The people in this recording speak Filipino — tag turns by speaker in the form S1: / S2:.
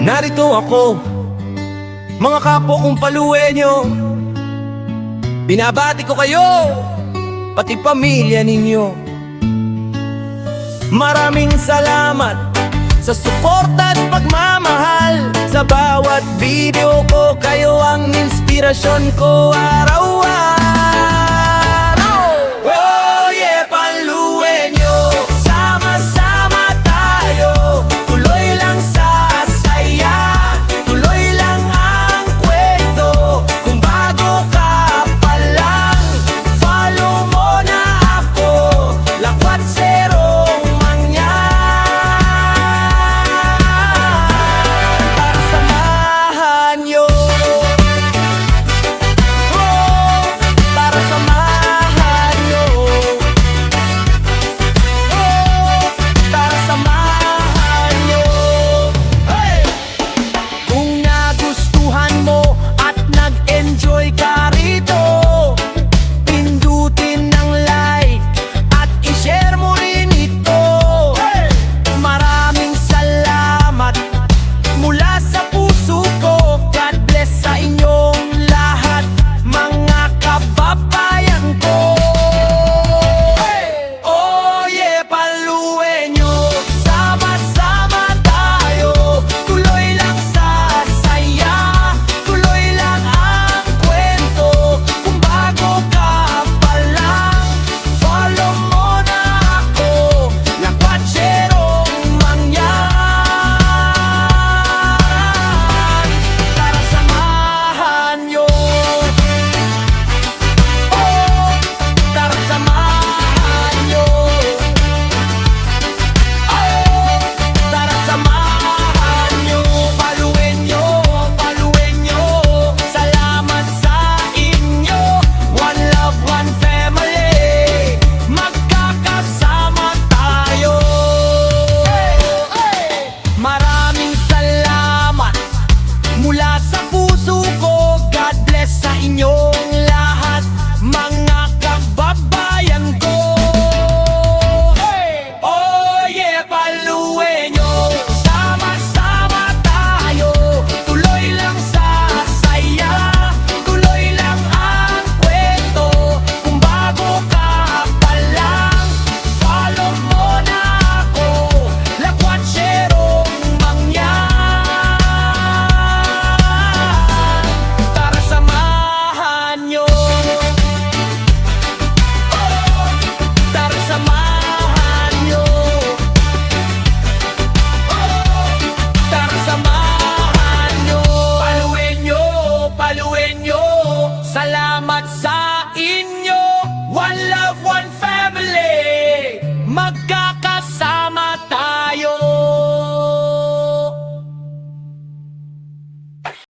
S1: Narito ako, mga kapwa kong paluwenyo. Binabati ko kayo, pati pamilya ninyo. Maraming salamat sa suporta at pagmamahal. Sa bawat video ko, kayo ang inspirasyon ko araw-araw. Oh yeah, Paluwenyo, sama-sama tayo. Tuloy lang sa saya, tuloy lang ang kwento. Kung bago ka pa lang, follow mo na ako. Lakwat Serong Mangyan, para samahan nyo. Oh, para samahan nyo. Oh, para samahan nyo. Hey! Kung nagustuhan mo at nag-enjoy ka rito, pindutin ng like at i-share mo rin ito. Maraming salamat mula sa puso ko. God bless sa inyong lahat, mga kababayan ko. Oh yeah, Paluwenyo, sama-sama tayo. Tuloy lang sa saya, tuloy lang ang kwento. Kung bago ka pa lang, follow mo na ako. Lakwat Serong Mangyan, para samahan nyo. Oh, para samahan nyo. Oh, para samahan nyo. Paluwenyo, Paluwenyo, salamat sa inyo. One love, one family, magkakasama tayo. Maraming salamat mula sa puso ko. God bless sa inyong lahat, mga kababayan ko. Oh yeah, Paluwenyo, sama-sama tayo. Tuloy lang sa saya, tuloy lang ang kwento. Kung bago ka pa lang, follow mo na ako. Lakwat Serong Mangyan, para samahan nyo. Oh, para samahan nyo. Oh, para samahan nyo. Paluwenyo, Paluwenyo, salamat sa